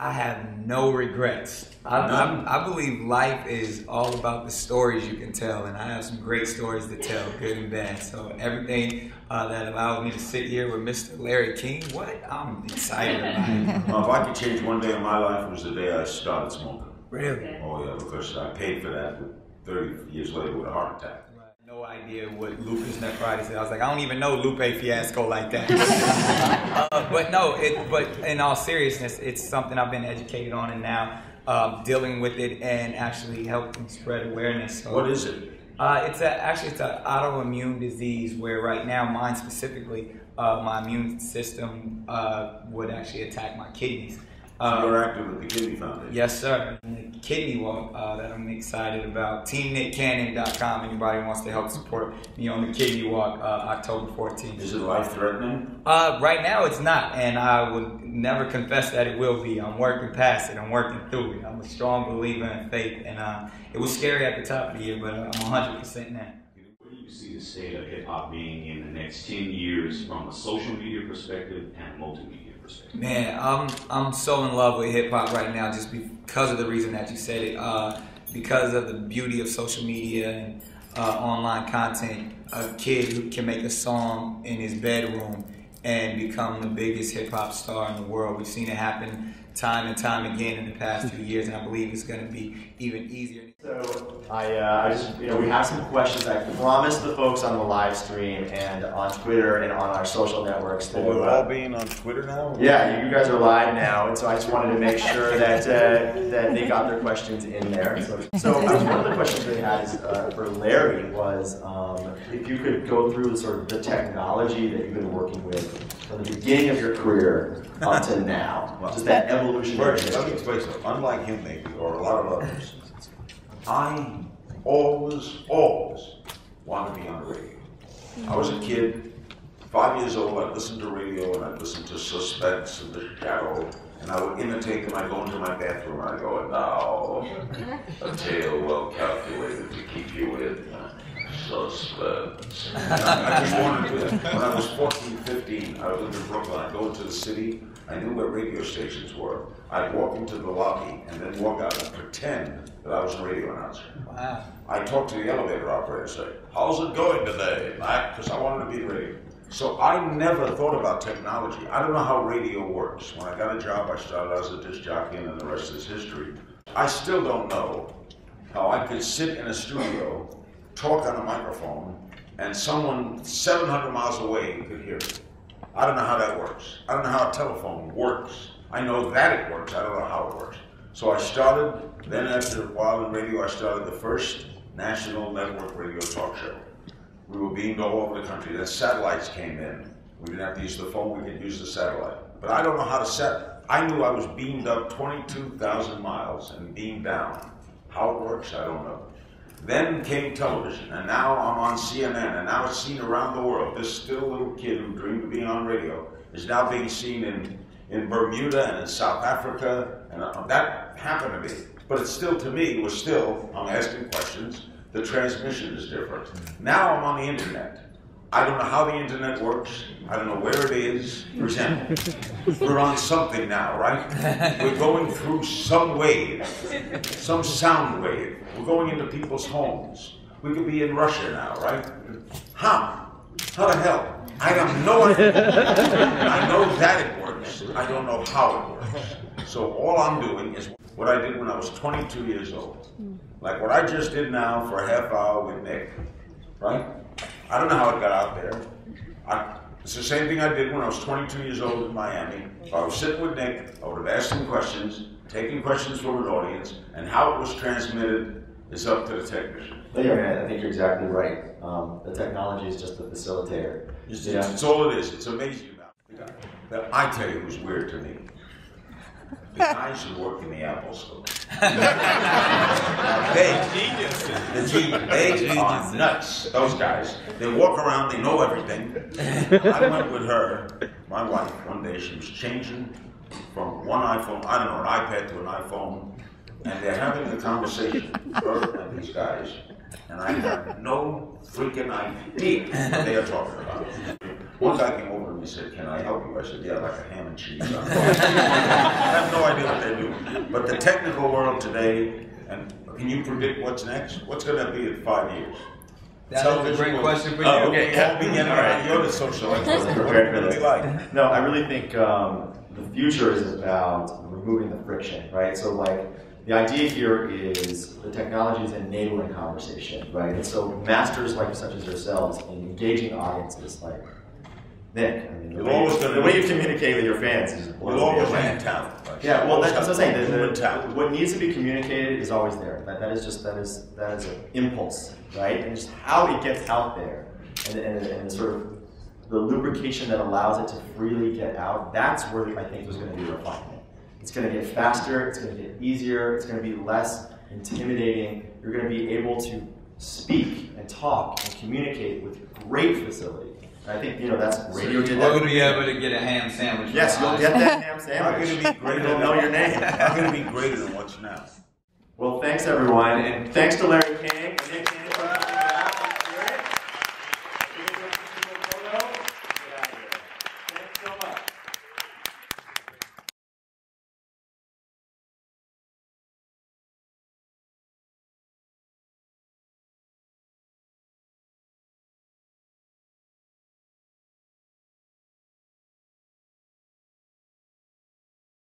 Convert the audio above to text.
I have no regrets. I believe life is all about the stories you can tell, and I have some great stories to tell, good and bad. So everything that allows me to sit here with Mr. Larry King, I'm excited about it. Well, if I could change one day in my life, it was the day I started smoking. Really? Oh yeah, because I paid for that 30 years later with a heart attack. No idea what lupus nephritis is. I was like, I don't even know Lupe Fiasco like that. But in all seriousness, it's something I've been educated on, and now dealing with it and actually helping spread awareness. So, what is it? It's an autoimmune disease where right now, mine specifically, my immune system would actually attack my kidneys. You're active with the Kidney Foundation. Yes, sir. The kidney walk that I'm excited about. TeamNickCannon.com. Anybody wants to help support me on the kidney walk, October 14th. Is it life-threatening? Right now it's not, and I would never confess that it will be. I'm working past it. I'm working through it. I'm a strong believer in faith, and it was scary at the top of the year, but I'm 100% now. Where do you see the state of hip-hop being in the next 10 years from a social media perspective and multimedia? Man, I'm so in love with hip hop right now, just because of the reason that you said it. Because of the beauty of social media and online content, a kid who can make a song in his bedroom and become the biggest hip hop star in the world. We've seen it happen time and time again in the past few years, and I believe it's going to be even easier. So we have some questions. I promised the folks on the live stream and on Twitter and on our social networks. That we're all being on Twitter now? Yeah, you guys are live now, and so I just wanted to make sure that that they got their questions in there. So one of the questions they had is, for Larry was if you could go through sort of the technology that you've been working with from the beginning of your career up to now, just that evolutionary history. Let me explain something. Unlike him, maybe, or a lot of others, I always wanted to be on the radio. I was a kid, 5 years old, I'd listen to radio and I'd listen to Suspense and The Shadow, and I would imitate them. I'd go into my bathroom and I'd go, now, a tale well calculated to keep you in suspense. I just wanted to do that. When I was 14, 15, I lived in Brooklyn. I'd go into the city. I knew where radio stations were. I'd walk into the lobby and then walk out and pretend that I was a radio announcer. Wow. I'd talk to the elevator operator and say, how's it going today, Mac? Because I wanted to be radio. So I never thought about technology. I don't know how radio works. When I got a job, I started as a disc jockey, and then the rest is history. I still don't know how I could sit in a studio, talk on a microphone, and someone 700 miles away could hear it. I don't know how that works. I don't know how a telephone works. I know that it works. I don't know how it works. So I started, then after a while in radio, I started the first national network radio talk show. We were beamed all over the country. Then satellites came in. We didn't have to use the phone, we could use the satellite. But I don't know how to set. I knew I was beamed up 22,000 miles and beamed down. How it works, I don't know. Then came television, and now I'm on CNN, and now it's seen around the world. This still little kid who dreamed of being on radio is now being seen in Bermuda and in South Africa, and that happened to me. But it's still, to me, I'm asking questions. The transmission is different. Now I'm on the internet. I don't know how the internet works. I don't know where it is. For example, we're on something now, right? We're going through some wave, some sound wave. We're going into people's homes. We could be in Russia now, right? How? How the hell? I have no idea. I know that it works. I don't know how it works. So all I'm doing is what I did when I was 22 years old. Like what I just did now for a half hour with Nick, right? I don't know how it got out there. It's the same thing I did when I was 22 years old in Miami. If I was sitting with Nick, I would have asked him questions, taking questions from an audience, and how it was transmitted is up to the technician. Yeah, man, I think you're exactly right. The technology is just a facilitator. It's all it is. It's amazing. I tell you who's weird to me. The guys who work in the Apple store. They are nuts. Those guys. They walk around, they know everything. I went with her, my wife, one day. She was changing from one iPhone, I don't know, an iPad to an iPhone, and they're having a conversation, her and these guys, and I have no freaking idea what they are talking about. One guy came over to when you said, "Can I help you?" I said, "Yeah, like a ham and cheese." I have no idea what they do. But the technical world today, and can you predict what's next? What's going to be in 5 years? That's a great question for you. Okay, you're the social expert. What are going to be like? No, I really think the future is about removing the friction, right? So like, the idea here is the technology is enabling conversation, right? And so masters like such as yourselves in engaging audiences like Nick, I mean, the way you communicate with your fans is You'll always need talent. Yeah, well, that's what I'm saying. What needs to be communicated is always there. That is an impulse, right? And just how it gets out there, and sort of the lubrication that allows it to freely get out. That's where I think there's going to be refinement. It's going to get faster. It's going to get easier. It's going to be less intimidating. You're going to be able to speak and talk and communicate with great facility. I think, that's radio did that. We're going to be able to get a ham sandwich. Yes, you'll get that ham sandwich. I'm going to be greater than know your name. I'm going to be greater than what's now. Well, thanks everyone, and thanks to Larry King and Nick King.